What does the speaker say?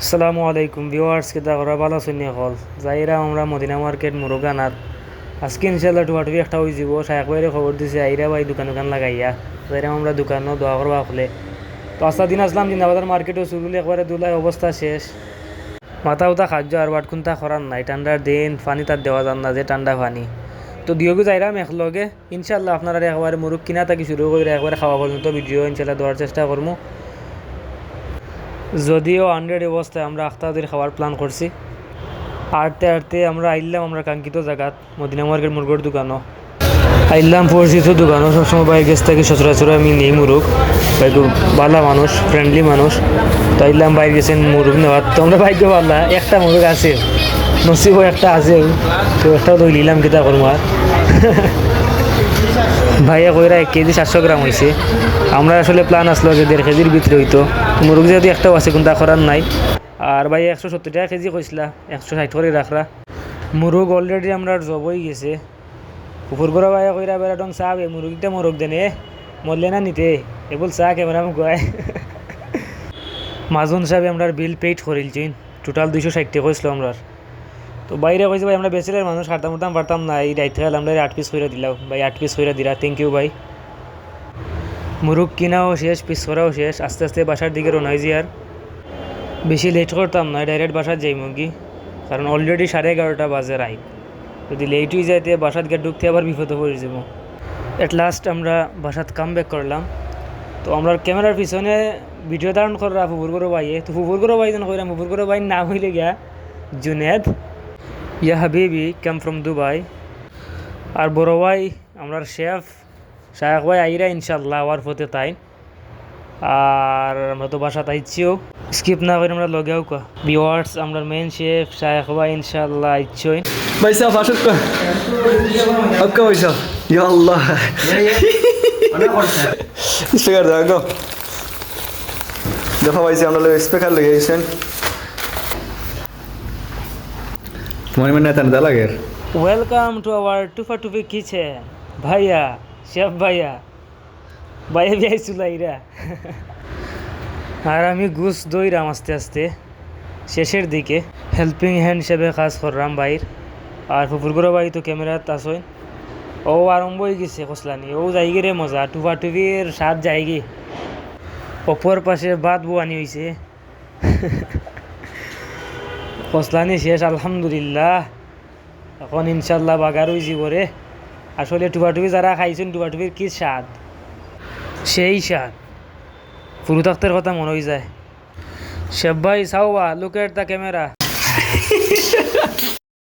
আসসালামু আলাইকুম ভিউয়ার্স, কেতা করা ভালো আছেন হল যাইরা আমরা মদিনা মার্কেট মুরগানাত আজকে ইনশাল্লাহ টুয়াটুবি একটা হয়ে যাব। শায়েখ ভাইরে খবর দিছে আইরা ভাই দোকান দোকান লাগাইয়া যাইরা আমরা দোকানও দোয়া করবা খুলে। তো আস্তা দিন আসলাম জিন্দাবাদের মার্কেটও চুরুলি একবারে দুলাই অবস্থা শেষ, মাথা উঠা খাদ্য আর বাটকুন্তা করার নাই। ঠান্ডার দিন পানি তার দেওয়া যান না, যে ঠান্ডা পানি। তো দিয়েগো যাইরাম একলগে ইনশাল্লাহ আপনারা একবারে মুরগ কিনা থাকি শুরু করে একবারে খাওয়া পর্যন্ত ভিডিও ইনশাল্লাহ দেওয়ার চেষ্টা করবো। যদিও আন্ডার অবস্থায় আমরা আখতাদের খাওয়ার প্ল্যান করছি। আটতে আটতে আমরা আইলাম আমরা কাঙ্ক্ষিত জায়গাত মদিনা মার্কেট মুরগোর দোকানও আইলাম, পরিচিত দোকানও। সবসময় বাইরের গেছ থেকে সচরাচর আমি নেই মুরগ, ভাই খুব ভালো মানুষ, ফ্রেন্ডলি মানুষ। তো আইলাম বাইরে গেছেন মুরগ নেওয়ার। তো আমরা ভাগ্য পাল্লা একটা মুরগ আছে, নসিব একটা আছে, তো একটাও তো নিলাম কিতা করবো আর। ভাইয়া কইরা 1 কেজি 700 গ্রাম হয়েছে। আমরা আসলে প্ল্যান আসলো যে 1.5 কেজির ভিতরে হইতো। মুরগ যেহেতু একটাও আছে কোনটা করার নাই। আর ভাই 170 টাকা কেজি কইসলা, 160 করে রাখরা। মুরগ অলরেডি আমরা জব হয়ে গেছে। পুকুর করা ভাইয়া কইরা বেড়া টং চা মুরগিটা মোরগ দেনে মরলে না নিতে এগুলো চা ক্যামেরা গায়। মাজন সাহেব আমরা বিল পেইড করিলছিন, টোটাল 260 টাকা কইসলো আমরা। তো বাইরে কইছে ভাই আমরা বেচেলের মানুষ খাতাম উঠতাম পারতাম না, এই দায়িত্ব গেল আমরা 8 পিস করে দিলাম ভাই, 8 পিস করে দিলা, থ্যাংক ইউ ভাই। মুরগ কিনাও শেষ, পিস করাও শেষ। আস্তে আস্তে বাসার দিকে রওনা হয়েছি। আর বেশি লেট করতাম না, ডাইরেক্ট বাসার যাই মুরগি, কারণ অলরেডি 11:30 বাজে রাইত। যদি লেট হয়ে যাইতে বাসাত গিয়ে ঢুকতে আবার বিপদে পড়ে যাব। এট লাস্ট আমরা বাসাত কাম ব্যাক করলাম। তো আমরা ক্যামেরার পিছনে ভিডিও ধারণ করা ফুফুর করো ভাইয়ে। তো ফুফুর করো ভাই যেন কইলাম, ফুফুর করো ভাই নাম হইলে গিয়া জুনেদ। ইয়া হাবিবি কাম ফ্রম দুবাই। আর বড় ভাই আমরা শেফ শায়েখ ভাই আইরা ইনশাল্লাহ আওয়ার পথে তাই। আর আমরা তো বাসা তাইছিও, স্কিপ না করে আমরা লগেও কা ভিউয়ার্স আমরা মেন শেফ শায়েখ ভাই ইনশাল্লাহ আইছই। ভাই সাহেব আসুক আপকা ভাই সাহেব ইয়া আল্লাহ স্পিকার দাও দেখো ভাই সাহেব আমরা স্পিকার লাগিয়েছেন তোমার মানে নেতা লাগে। ওয়েলকাম টু আওয়ার টুফা টুফি কিচেন। ভাইয়া শেফ ভাইয়া ভাইয়া ভাই চুলাইরা। আর আমি গুছ দইরাম আস্তে আস্তে শেষের দিকে, হেল্পিং হ্যান্ড হিসেবে কাজ করলাম বাইর। আর ফুফুরগুলো ভাই তো ক্যামেরাত আসই, ও আরম্ভ হয়ে গেছে কসলানি, ও যাইগে রে মজা, টুফা টুফির স্বাদ যাইগে। অপর পাশে বাদ বোয়ানি হয়েছে। কসলানি শেষ আলহামদুলিল্লাহ। এখন ইনশাল্লাহ বাগার হয়ে যাব রে। আসলে টুফাটুফি যারা খাইছেন টুফাটুফির কি স্বাদ, সেই স্বাদ পুরো থাকতের কথা মনে হয়ে যায়। শেফ ভাই সাউবা লুক এট দ্য ক্যামেরা।